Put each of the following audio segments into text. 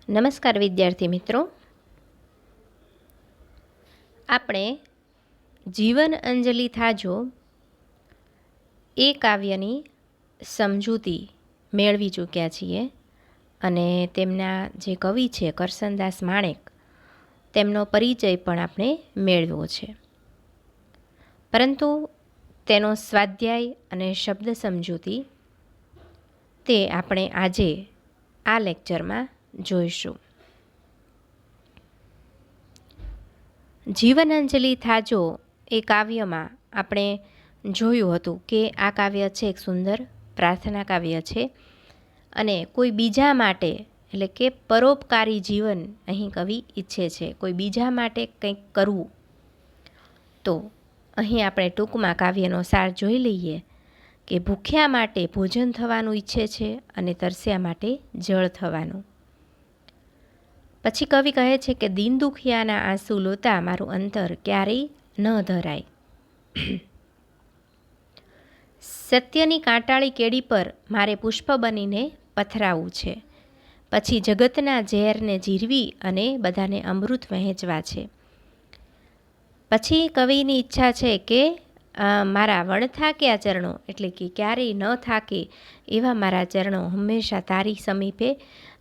નમસ્કાર વિદ્યાર્થી મિત્રો, આપણે જીવન અંજલિ થાજો એ કાવ્યની સમજૂતી મેળવી ચૂક્યા છીએ અને તેમના જે કવિ છે કરસનદાસ માણેક તેમનો પરિચય પણ આપણે મેળવ્યો છે. પરંતુ તેનો સ્વાધ્યાય અને શબ્દ સમજૂતી તે આપણે આજે આ લેક્ચરમાં જોઈશું. જીવનાંજલિ થાજો એ કાવ્યમાં આપણે જોયું હતું કે આ કાવ્ય છે એક સુંદર પ્રાર્થના કાવ્ય છે અને કોઈ બીજા માટે એટલે કે પરોપકારી જીવન અહીં કવિ ઈચ્છે છે, કોઈ બીજા માટે કંઈક કરવું. તો અહીં આપણે ટૂંકમાં કાવ્યનો સાર જોઈ લઈએ કે ભૂખ્યા માટે ભોજન થવાનું ઈચ્છે છે અને તરસ્યા માટે જળ થવાનું. પછી કવિ કહે છે કે દીન દુખિયાના આંસુ લોતા મારું અંતર ક્યારેય ન ધરાય. સત્યની કાંટાળી કેડી પર મારે પુષ્પ બનીને પથરાવું છે. પછી જગતના ઝેરને જીરવી અને બધાને અમૃત વહેંચવા છે. પછી કવિની ઈચ્છા છે કે મારા વણથાક્યા ચરણો એટલે કે ક્યારેય ન થાકે એવા મારા ચરણો હંમેશા તારી સમીપે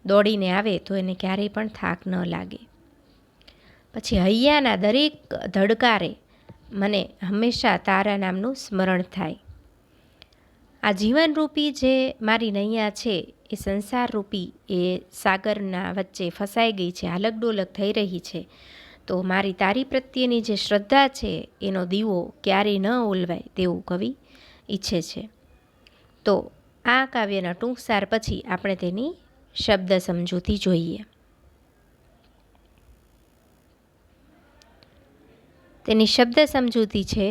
દોડીને આવે તો એને ક્યારેય પણ થાક ન લાગે. પછી હૈયાના દરેક ધડકારે મને હંમેશા તારા નામનું સ્મરણ થાય. આ જીવનરૂપી જે મારી નૈયા છે એ સંસારરૂપી એ સાગરના વચ્ચે ફસાઈ ગઈ છે, હાલક ડોલક થઈ રહી છે. તો મારી તારી પ્રત્યેની જે શ્રદ્ધા છે એનો દીવો ક્યારેય ન ઓલવાય તેવું કવિ ઈચ્છે છે. તો આ કાવ્યના ટૂંક સાર પછી આપણે તેની શબ્દ સમજૂતી જોઈએ. તેની શબ્દ સમજૂતી છે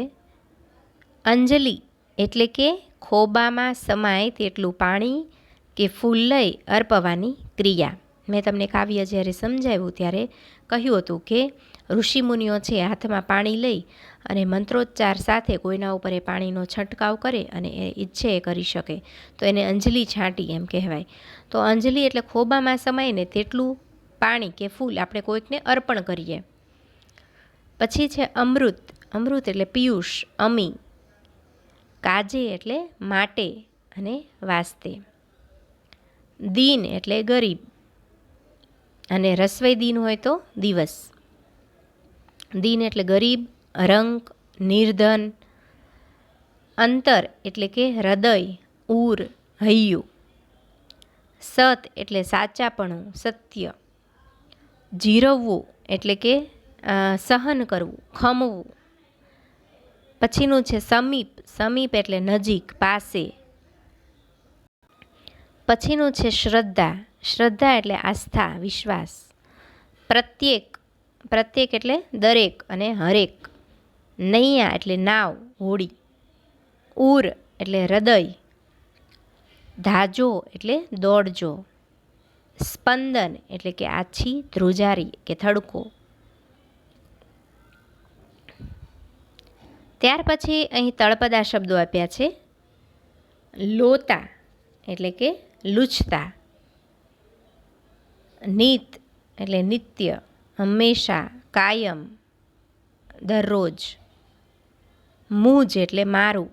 અંજલિ એટલે કે ખોબામાં સમાય તેટલું પાણી કે ફૂલ લઈ અર્પવાની ક્રિયા. મેં તમને કાવ્ય જ્યારે સમજાવ્યું ત્યારે કહ્યું હતું કે ઋષિમુનિઓ છે હાથમાં પાણી લઈ અને મંત્રોચ્ચાર સાથે કોઈના ઉપર એ પાણીનો છંટકાવ કરે અને એ ઈચ્છે એ કરી શકે તો એને અંજલિ છાંટી એમ કહેવાય. તો અંજલિ એટલે ખોબામાં સમાઈને તેટલું પાણી કે ફૂલ આપણે કોઈકને અર્પણ કરીએ. પછી છે અમૃત, અમૃત એટલે પિયુષ, અમી, કાજે એટલે માટે અને વાસ્તે, દીન એટલે ગરીબ અને રસવઈ દીન હોય તો દિવસ. દીન એટલે ગરીબ, રંક, નિર્ધન, અંતર એટલે કે હૃદય, ઉર, હૈયું, સત એટલે સાચાપણું, સત્ય, જીરવવું એટલે કે સહન કરવું, ખમવું. પછીનું છે સમીપ, સમીપ એટલે નજીક, પાસે. પછીનું છે શ્રદ્ધા, શ્રદ્ધા એટલે આસ્થા, વિશ્વાસ. પ્રત્યેક, પ્રત્યેક એટલે દરેક અને હરેક. નૈયા એટલે નાવ, હોડી. ઉર એટલે હૃદય. ધાજો એટલે દોડજો. સ્પંદન એટલે કે આછી ધ્રુજારી કે થડકો. ત્યાર પછી અહીં તળપદા શબ્દો આપ્યા છે. લોતા એટલે કે લૂછતા. નીત એટલે નિત્ય, હંમેશા, કાયમ, દરરોજ. મુજ એટલે મારું.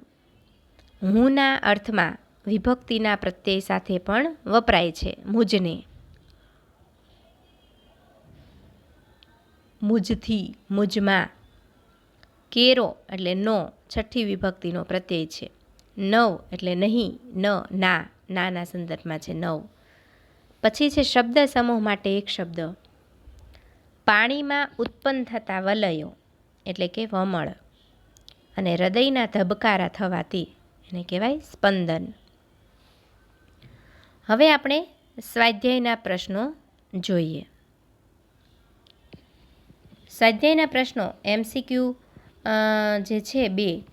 હુંના અર્થમાં વિભક્તિના પ્રત્યય સાથે પણ વપરાય છે મુજને. મુજથી, મુજમાં. કેરો એટલે નો, છઠ્ઠી વિભક્તિનો પ્રત્યય છે. નવ એટલે નહીં, ન, ના, નાના સંદર્ભમાં છે નવ. પછી છે શબ્દ સમૂહ માટે એક શબ્દ. પાણીમાં ઉત્પન્ન થતા વલયો એટલે કે વમળ અને હૃદયના ધબકારા થવાથી એને કહેવાય સ્પંદન. હવે આપણે સ્વાધ્યાયના પ્રશ્નો જોઈએ. સ્વાધ્યાયના પ્રશ્નો MCQ જે છે 2,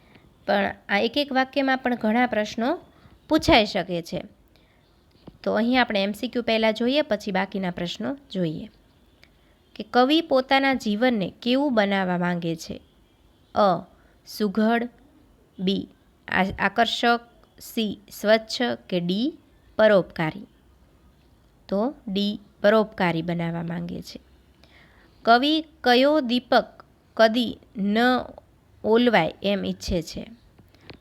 પણ આ એક એક વાક્યમાં પણ ઘણા પ્રશ્નો પૂછાઈ શકે છે. તો અહીં આપણે MCQ પહેલાં જોઈએ, પછી બાકીના પ્રશ્નો જોઈએ. કે કવિ પોતાના જીવનને કેવું બનાવવા માંગે છે? અ. સુઘડ, બી. આકર્ષક, સી. સ્વચ્છ કે ડી. પરોપકારી? તો ડી પરોપકારી બનાવવા માંગે છે. કવિ કયો દીપક કદી ન ઓલવાય એમ ઈચ્છે છે?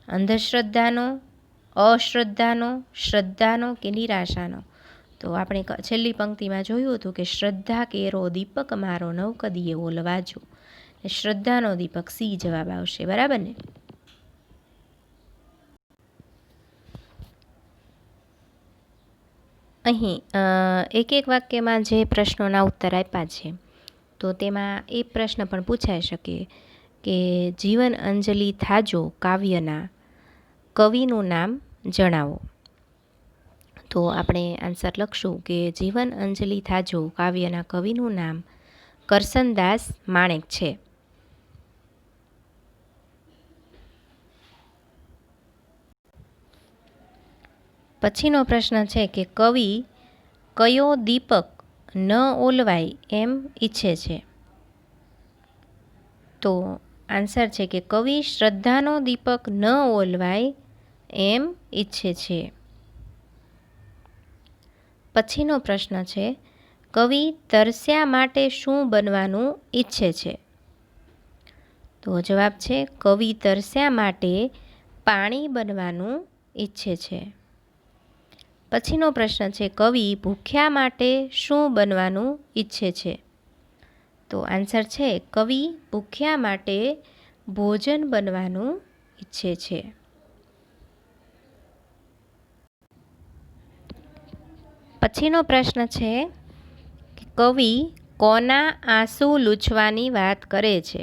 અંધશ્રદ્ધાનો, અશ્રદ્ધાનો, શ્રદ્ધાનો કે નિરાશાનો? તો આપણે છેલ્લી પંક્તિમાં જોયું હતું કે શ્રદ્ધા કેરો દીપક મારો નવ કદીએ ઓલવાજો. શ્રદ્ધાનો દીપક સી જવાબ આવશે. બરાબર ને? અહીં એક એક વાક્યમાં જે પ્રશ્નોના ઉત્તર આપ્યા છે તો તેમાં એ પ્રશ્ન પણ પૂછાઈ શકે કે જીવન અંજલિ થાજો કાવ્યના કવિનું નામ જણાવો. તો આપણે આન્સર લખશું કે જીવન અંજલિ થાજો કાવ્યના કવિનું નામ કરસનદાસ માણેક છે. પછીનો પ્રશ્ન છે કે કવિ કયો દીપક ન ઓલવાય એમ ઈચ્છે છે? તો આન્સર છે કે કવિ શ્રદ્ધાનો દીપક ન ઓલવાય એમ ઈચ્છે છે. પછીનો પ્રશ્ન છે કવિ તરસ્યા માટે શું બનવાનું ઈચ્છે છે? તો જવાબ છે કવિ તરસ્યા માટે પાણી બનવાનું ઈચ્છે છે. પછીનો પ્રશ્ન છે કવિ ભૂખ્યા માટે શું બનવાનું ઈચ્છે છે? તો આન્સર છે કવિ ભૂખ્યા માટે ભોજન બનવાનું ઈચ્છે છે. પછીનો પ્રશ્ન છે કે કવિ કોના આંસુ લૂછવાની વાત કરે છે?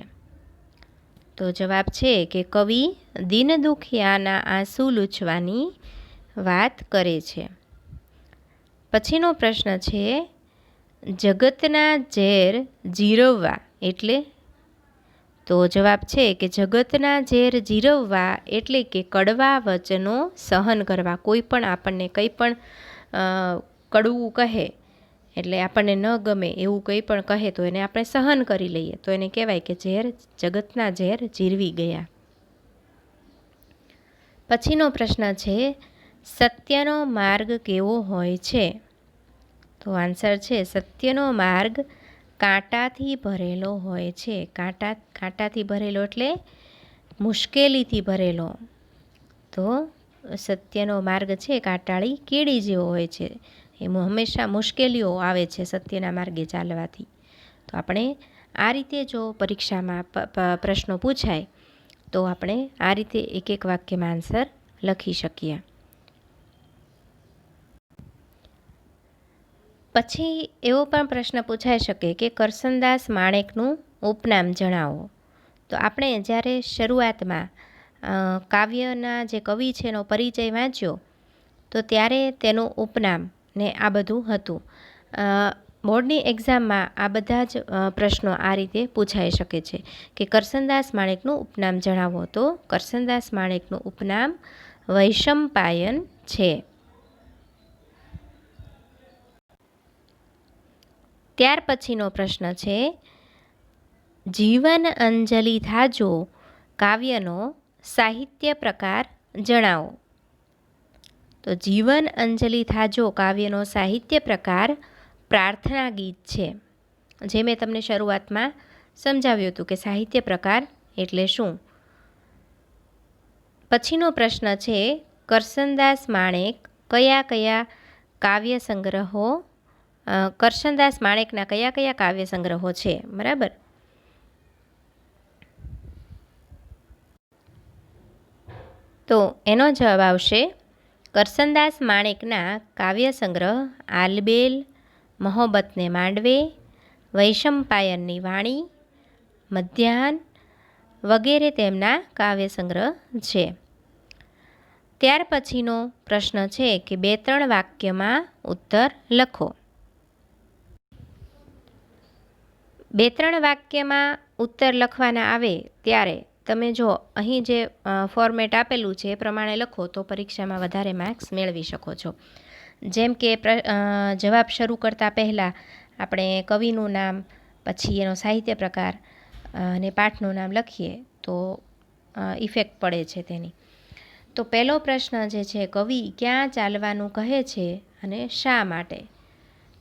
તો જવાબ છે કે કવિ દીન દુખિયાના આંસુ લૂછવાની વાત કરે છે. પછીનો પ્રશ્ન છે જગતના ઝેર જીરવવા એટલે? તો જવાબ છે કે જગતના ઝેર જીરવવા એટલે કે કડવા વચનો સહન કરવા. કોઈ પણ આપણને કંઈ પણ કડવું કહે એટલે આપણને ન ગમે એવું કંઈ પણ કહે તો એને આપણે સહન કરી લઈએ તો એને કહેવાય કે ઝેર જગતના ઝેર જીરવી ગયા. પછીનો પ્રશ્ન છે સત્યનો માર્ગ કેવો હોય છે? તો આન્સર છે સત્યનો માર્ગ કાંટાથી ભરેલો હોય છે. કાંટાથી ભરેલો એટલે મુશ્કેલીથી ભરેલો. તો સત્યનો માર્ગ છે કાંટાળી કેડી જેવો હોય છે. એમાં હંમેશા મુશ્કેલીઓ આવે છે સત્યના માર્ગે ચાલવાથી. તો આપણે આ રીતે જો પરીક્ષામાં પ્રશ્નો પૂછાય તો આપણે આ રીતે એક એક વાક્યમાં આન્સર લખી શકીએ. પછી એવો પણ પ્રશ્ન પૂછાઈ શકે કે કરસનદાસ માણેકનું ઉપનામ જણાવો. તો આપણે જ્યારે શરૂઆતમાં કાવ્યના જે કવિ છે એનો પરિચય વાંચ્યો તો ત્યારે તેનું ઉપનામ ને આ બધું હતું. બોર્ડની એક્ઝામમાં આ બધા જ પ્રશ્નો આ રીતે પૂછાઈ શકે છે કે કરસનદાસ માણેકનું ઉપનામ જણાવો. તો કરસનદાસ માણેકનું ઉપનામ વૈશંપાયન છે. ત્યાર પછીનો પ્રશ્ન છે જીવન અંજલિ થાજો કાવ્યનો સાહિત્ય પ્રકાર જણાવો. તો જીવન અંજલિ થાજો કાવ્યનો સાહિત્ય પ્રકાર પ્રાર્થના ગીત છે. જે મેં તમને શરૂઆતમાં સમજાવ્યું હતું કે સાહિત્ય પ્રકાર એટલે શું. પછીનો પ્રશ્ન છે કરસનદાસ માણેક કયા કયા કાવ્ય સંગ્રહો કરસનદાસ માણેકના કયા કયા કાવ્ય સંગ્રહો છે? બરાબર. તો એનો જવાબ આવશે કરસનદાસ માણેકના કાવ્ય સંગ્રહ આલબેલ, મહોબતને માંડવે, વૈશંપાયનની વાણી, મધ્યાહન વગેરે તેમના કાવ્ય સંગ્રહ છે. ત્યાર પછીનો પ્રશ્ન છે કે 2-3 વાક્યમાં ઉત્તર લખો. 2-3 વાક્યમાં ઉત્તર લખવાના આવે ત્યારે તમે જો અહીં જે ફોર્મેટ આપેલું છે એ પ્રમાણે લખો તો પરીક્ષામાં વધારે માર્ક્સ મેળવી શકો છો. જેમ કે જવાબ શરૂ કરતાં પહેલાં આપણે કવિનું નામ, પછી એનો સાહિત્ય પ્રકાર અને પાઠનું નામ લખીએ તો ઇફેક્ટ પડે છે તેની. તો પહેલો પ્રશ્ન જે છે કવિ ક્યાં ચાલવાનું કહે છે અને શા માટે?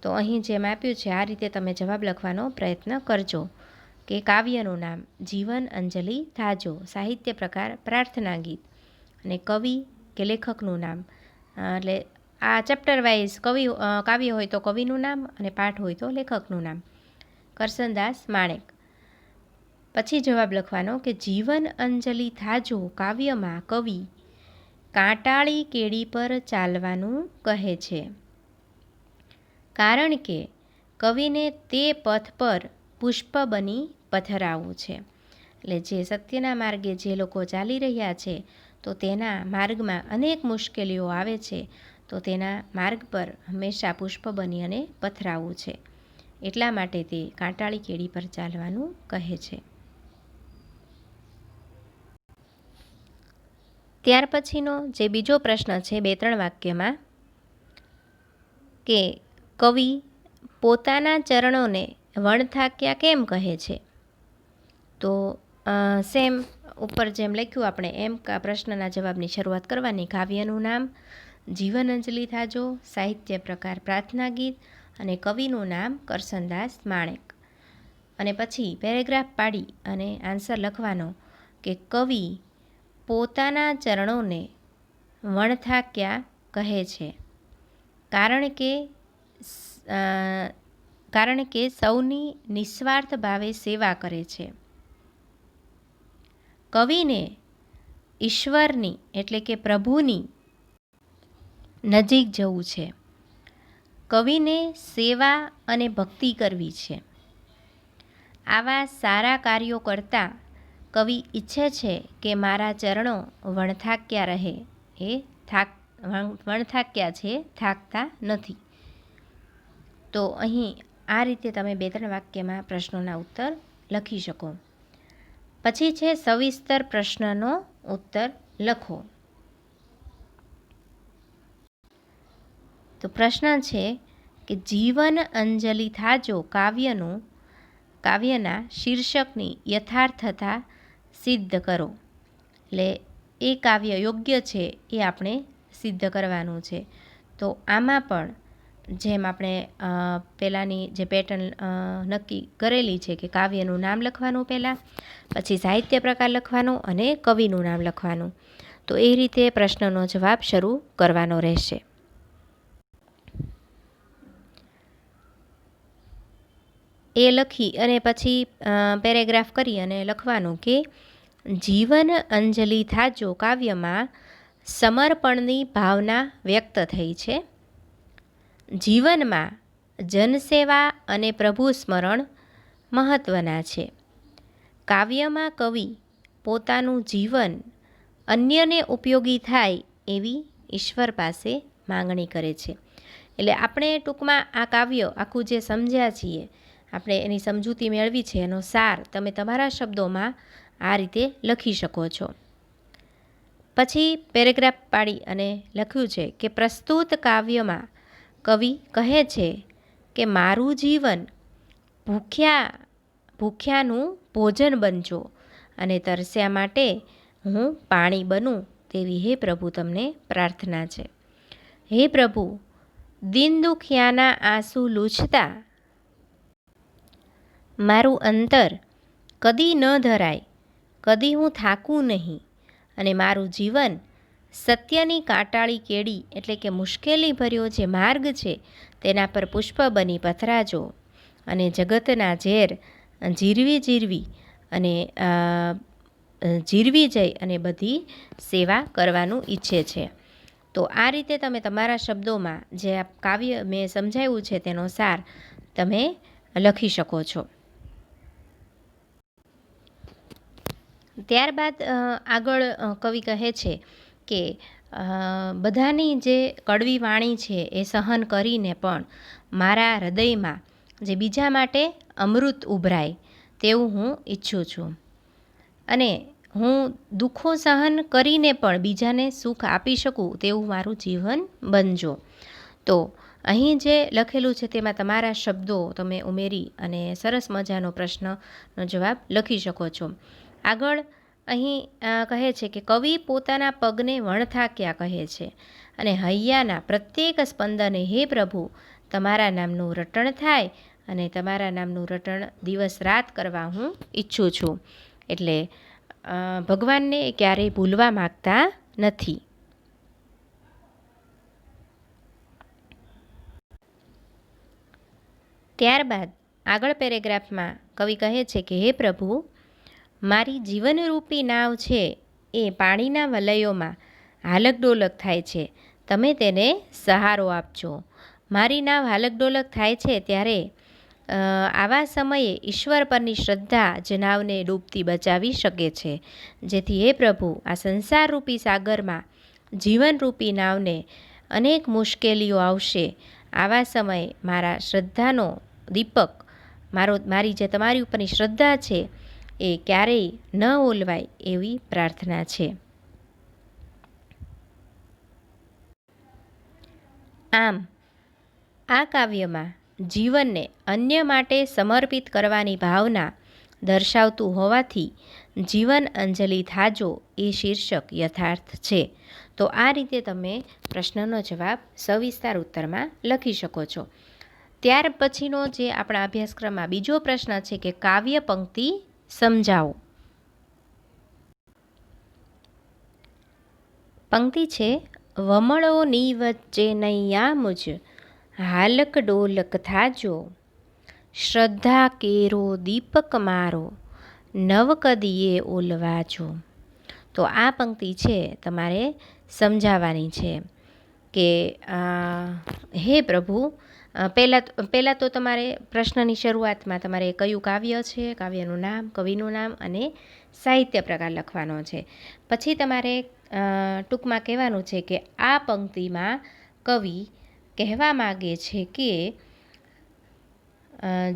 તો અહીં જેમ આપ્યું છે આ રીતે તમે જવાબ લખવાનો પ્રયત્ન કરજો કે કાવ્યનું નામ જીવન અંજલિ થાજો, સાહિત્ય પ્રકાર પ્રાર્થના ગીત, અને કવિ કે લેખકનું નામ એટલે આ ચેપ્ટર વાઇઝ કાવ્ય હોય તો કવિનું નામ અને પાઠ હોય તો લેખકનું નામ. કરસનદાસ માણેક. પછી જવાબ લખવાનો કે જીવન અંજલિ થાજો કાવ્યમાં કવિ કાંટાળી કેડી પર ચાલવાનું કહે છે, કારણ કે કવિને તે પથ પર પુષ્પ બની પથરાવું છે. એટલે જે સત્યના માર્ગે જે લોકો ચાલી રહ્યા છે તો તેના માર્ગમાં અનેક મુશ્કેલીઓ આવે છે, તો તેના માર્ગ પર હંમેશા પુષ્પ બની અને પથરાવું છે, એટલા માટે તે કાંટાળી કેડી પર ચાલવાનું કહે છે. ત્યાર પછીનો જે બીજો પ્રશ્ન છે 2-3 વાક્યમાં કે કવિ પોતાના ચરણોને વણથાક્યા કેમ કહે છે. તો સેમ ઉપર જેમ લખ્યું આપણે એમ પ્રશ્નના જવાબની શરૂઆત કરવાની. કાવ્યનું નામ જીવન અંજલિ થાજો, સાહિત્ય પ્રકાર પ્રાર્થના ગીત, અને કવિનું નામ કરસનદાસ માણેક. અને પછી પેરેગ્રાફ પાડી અને આન્સર લખવાનો કે કવિ પોતાના ચરણોને વણથાક્યા કહે છે, કારણ કે સૌની નિસ્વાર્થ ભાવે સેવા કરે છે. કવિને ઈશ્વરની એટલે કે પ્રભુની નજીક જવું છે. કવિને સેવા અને ભક્તિ કરવી છે. આવા સારા કાર્યો કરતાં કવિ ઈચ્છે છે કે મારા ચરણો વણથાક્યા રહે. એ વણથાક્યા છે, થાકતા નથી. તો અહીં આ રીતે તમે 2-3 વાક્યમાં પ્રશ્નોના ઉત્તર લખી શકો. પછી છે સવિસ્તર પ્રશ્નનો ઉત્તર લખો. તો પ્રશ્ન છે કે જીવન અંજલિ થાજો કાવ્યના શીર્ષકની યથાર્થતા સિદ્ધ કરો. એટલે એ કાવ્ય યોગ્ય છે એ આપણે સિદ્ધ કરવાનું છે. તો આમાં પણ જેમ આપણે પહેલાંની જે પેટર્ન નક્કી કરેલી છે કે કાવ્યનું નામ લખવાનું પહેલાં, પછી સાહિત્ય પ્રકાર લખવાનો અને કવિનું નામ લખવાનું, તો એ રીતે પ્રશ્નનો જવાબ શરૂ કરવાનો રહેશે. એ લખી અને પછી પેરેગ્રાફ કરી અને લખવાનું કે જીવન અંજલિ થાજો કાવ્યમાં સમર્પણની ભાવના વ્યક્ત થઈ છે. જીવનમાં જનસેવા અને પ્રભુ સ્મરણ મહત્ત્વના છે. કાવ્યમાં કવિ પોતાનું જીવન અન્યને ઉપયોગી થાય એવી ઈશ્વર પાસે માંગણી કરે છે. એટલે આપણે ટૂંકમાં આ કાવ્ય આખું જે સમજ્યા છીએ, આપણે એની સમજૂતી મેળવી છે, એનો સાર તમે તમારા શબ્દોમાં આ રીતે લખી શકો છો. પછી પેરેગ્રાફ પાડી અને લખ્યું છે કે પ્રસ્તુત કાવ્યમાં કવિ કહે છે કે મારું જીવન ભૂખ્યાનું ભોજન બનજો અને તરસ્યા માટે હું પાણી બનું તેવી હે પ્રભુ તમને પ્રાર્થના છે. હે પ્રભુ, દિન દુખિયાના આંસુ લૂછતા મારું અંતર કદી ન ધરાય, કદી હું થાકું નહીં, અને મારું જીવન સત્યની કાંટાળી કેડી એટલે કે મુશ્કેલી ભર્યો જે માર્ગ છે તેના પર પુષ્પ બની પથરાજો, અને જગતના ઝેર જીરવી જઈ અને બધી સેવા કરવાનું ઈચ્છે છે. તો આ રીતે તમે તમારા શબ્દોમાં જે આ કાવ્ય મેં સમજાવ્યું છે તેનો સાર તમે લખી શકો છો. ત્યારબાદ આગળ કવિ કહે છે કે બધાની જે કડવી વાણી છે એ સહન કરીને પણ મારા હૃદયમાં જે બીજા માટે અમૃત ઉભરાય તેવું હું ઈચ્છું છું, અને હું દુઃખો સહન કરીને પણ બીજાને સુખ આપી શકું તેવું મારું જીવન બનજો. તો અહીં જે લખેલું છે તેમાં તમારા શબ્દો તમે ઉમેરી અને સરસ મજાનો પ્રશ્નનો જવાબ લખી શકો છો. આગળ અહીં કહે છે કે કવિ પોતાના પગને વણથાક્યા કહે છે અને હૈયાના પ્રત્યેક સ્પંદને હે પ્રભુ તમારા નામનું રટણ થાય અને તમારા નામનું રટણ દિવસ રાત કરવા હું ઈચ્છું છું. એટલે ભગવાનને ક્યારેય ભૂલવા માગતા નથી. ત્યારબાદ આગળ પેરેગ્રાફમાં કવિ કહે છે કે હે પ્રભુ, મારી જીવનરૂપી નાવ છે એ પાણીના વલયોમાં હાલકડોલક થાય છે. તમે તેને સહારો આપજો. મારી નાવ હાલકડોલક થાય છે ત્યારે આવા સમયે ઈશ્વર પરની શ્રદ્ધા જ નાવને ડૂબતી બચાવી શકે છે. જેથી હે પ્રભુ, આ સંસારરૂપી સાગરમાં જીવનરૂપી નાવને અનેક મુશ્કેલીઓ આવશે. આવા સમયે મારા શ્રદ્ધાનો દીપક, મારી જે તમારી ઉપરની શ્રદ્ધા છે એ ક્યારેય ન ઓલવાય એવી પ્રાર્થના છે. આમ આ કાવ્યમાં જીવનને અન્ય માટે સમર્પિત કરવાની ભાવના દર્શાવતું હોવાથી જીવન અંજલિ થાજો એ શીર્ષક યથાર્થ છે. તો આ રીતે તમે પ્રશ્નનો જવાબ સવિસ્તાર ઉત્તરમાં લખી શકો છો. ત્યાર પછીનો જે આપણા અભ્યાસક્રમમાં બીજો પ્રશ્ન છે કે કાવ્ય પંક્તિ સમજાવો. પંક્તિ છે, વમળોની વચ્ચે નૈયા મુજ હાલક ડોલક થાજો, શ્રદ્ધા કેરો દીપક મારો નવકદીએ ઓલવાજો. તો આ પંક્તિ છે તમારે સમજાવવાની છે કે હે પ્રભુ, પહેલાં તો તમારે પ્રશ્નની શરૂઆતમાં તમારે કયું કાવ્ય છે, કાવ્યનું નામ, કવિનું નામ અને સાહિત્ય પ્રકાર લખવાનો છે. પછી તમારે ટૂંકમાં કહેવાનું છે કે આ પંક્તિમાં કવિ કહેવા માગે છે કે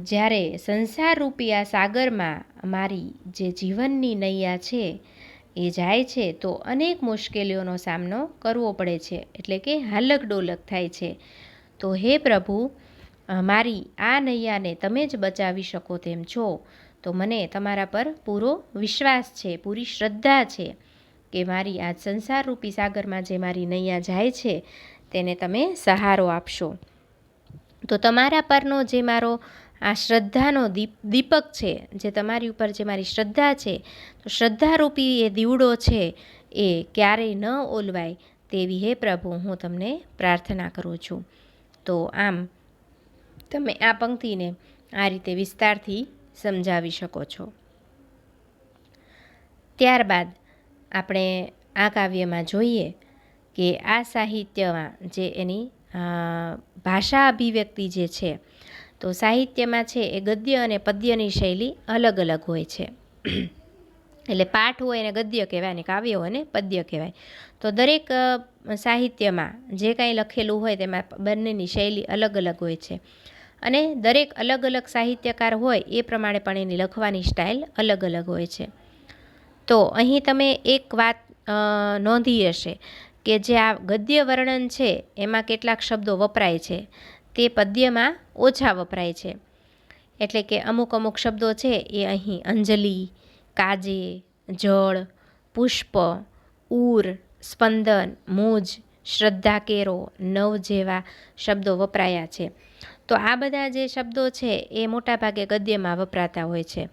જ્યારે સંસારરૂપી આ સાગરમાં મારી જે જીવનની નૈયા છે એ જાય છે તો અનેક મુશ્કેલીઓનો સામનો કરવો પડે છે, એટલે કે હાલક ડોલક થાય છે. તો હે પ્રભુ, મારી આ નૈયાને તમે જ બચાવી શકો તેમ છો. તો મને તમારા પર પૂરો વિશ્વાસ છે, પૂરી શ્રદ્ધા છે કે મારી આ સંસારરૂપી સાગરમાં જે મારી નૈયા જાય છે તેને તમે સહારો આપશો. તો તમારા પરનો જે મારો આ શ્રદ્ધાનો દીપક છે, જે તમારી ઉપર જે મારી શ્રદ્ધા છે, તો શ્રદ્ધારૂપી એ દીવડો છે એ ક્યારેય ન ઓલવાય તેવી હે પ્રભુ હું તમને પ્રાર્થના કરું છું. તો આમ તમે આ પંક્તિને આ રીતે વિસ્તારથી સમજાવી શકો છો. ત્યારબાદ આપણે આ કાવ્યમાં જોઈએ કે આ સાહિત્યમાં જે એની ભાષા અભિવ્યક્તિ જે છે, તો સાહિત્યમાં છે એ ગદ્ય અને પદ્યની શૈલી અલગ અલગ હોય છે. એટલે પાઠ હોય એને ગદ્ય કહેવાય અને કાવ્ય હોય ને પદ્ય કહેવાય. તો દરેક સાહિત્યમાં જે કાંઈ લખેલું હોય તેમાં બંનેની શૈલી અલગ અલગ હોય છે અને દરેક અલગ અલગ સાહિત્યકાર હોય એ પ્રમાણે પણ એની લખવાની સ્ટાઇલ અલગ અલગ હોય છે. તો અહીં તમે એક વાત નોંધી હશે કે જે આ ગદ્ય વર્ણન છે એમાં કેટલાક શબ્દો વપરાય છે તે પદ્યમાં ઓછા વપરાય છે. એટલે કે અમુક અમુક શબ્દો છે એ અહીં અંજલિ, કાજે, જળ, પુષ્પ, ઉર, સ્પંદન, મુજ, શ્રદ્ધા કેરો, નવ જેવા શબ્દો વપરાયા છે. તો આ બધા જે શબ્દો છે એ મોટાભાગે ગદ્યમાં વપરાતા હોય છે.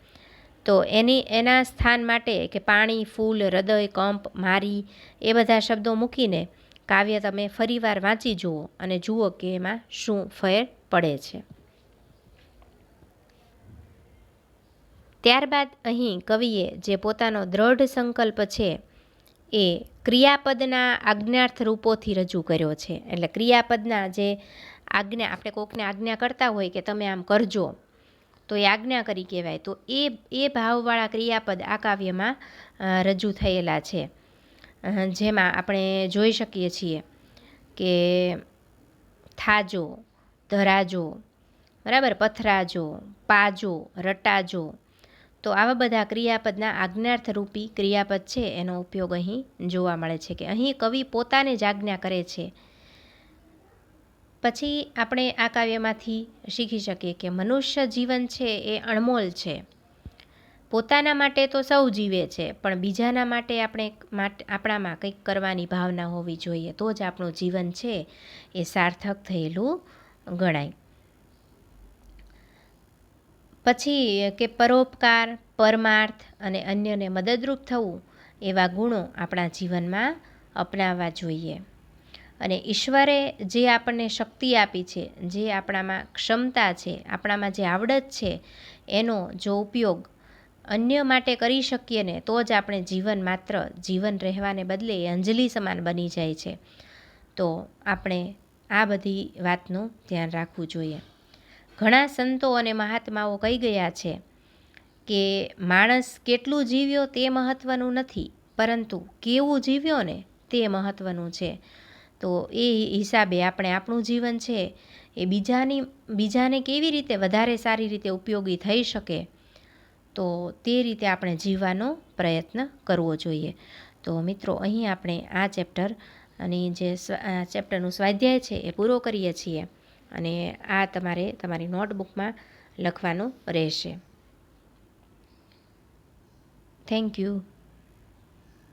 તો એના સ્થાન માટે કે પાણી, ફૂલ, હૃદય, કંપ, મારી એ બધા શબ્દો મૂકીને કાવ્ય તમે ફરીવાર વાંચી જુઓ અને જુઓ કે એમાં શું ફેર પડે છે. ત્યારબાદ અહીં કવિએ જે પોતાનો દ્રઢ સંકલ્પ છે એ ક્રિયાપદના આજ્ઞાર્થ રૂપોથી રજૂ કર્યો છે. એટલે ક્રિયાપદના જે આજ્ઞા, આપણે કોઈકને આજ્ઞા કરતા હોય કે તમે આમ કરજો તો એ આજ્ઞા કરી કહેવાય. તો એ ભાવવાળા ક્રિયાપદ આ કાવ્યમાં રજૂ થયેલા છે. જેમાં આપણે જોઈ શકીએ છીએ કે થાજો, ધરાજો, બરાબર, પથરાજો, પાજો, રટાજો. તો આવા બધા ક્રિયાપદના આજ્ઞાર્થ રૂપી ક્રિયાપદ છે એનો ઉપયોગ અહીં જોવા મળે છે કે અહીં કવિ પોતાને જ આજ્ઞા કરે છે. પછી આપણે આ કાવ્યમાંથી શીખી શકીએ કે મનુષ્ય જીવન છે એ અણમોલ છે. પોતાના માટે તો સૌ જીવે છે, પણ બીજાના માટે આપણામાં કંઈક કરવાની ભાવના હોવી જોઈએ, તો જ આપણું જીવન છે એ સાર્થક થયેલું ગણાય. પછી કે પરોપકાર, પરમાર્થ અને અન્યને મદદરૂપ થવું એવા ગુણો આપણા જીવનમાં અપનાવવા જોઈએ. અને ઈશ્વરે જે આપણને શક્તિ આપી છે, જે આપણામાં ક્ષમતા છે, આપણામાં જે આવડત છે, એનો જો ઉપયોગ અન્ય માટે કરી શકીએ ને તો જ આપણે જીવન માત્ર જીવન રહેવાને બદલે અંજલિ સમાન બની જાય છે. તો આપણે આ બધી વાતનું ધ્યાન રાખવું જોઈએ. ઘણા સંતો અને મહાત્માઓ કહી ગયા છે કે માણસ કેટલું જીવ્યો તે મહત્ત્વનું નથી, પરંતુ કેવું જીવ્યો ને તે મહત્ત્વનું છે. તો એ હિસાબે આપણે આપણું જીવન છે એ બીજાને કેવી રીતે વધારે સારી રીતે ઉપયોગી થઈ શકે, તો તે રીતે આપણે જીવવાનો પ્રયત્ન કરવો જોઈએ. તો મિત્રો, અહીં આપણે આ ચેપ્ટર અને જે ચેપ્ટરનું સ્વાધ્યાય છે એ પૂરો કરીએ છીએ. અને આ તમારે તમારી નોટબુકમાં લખવાનું રહેશે. Thank you.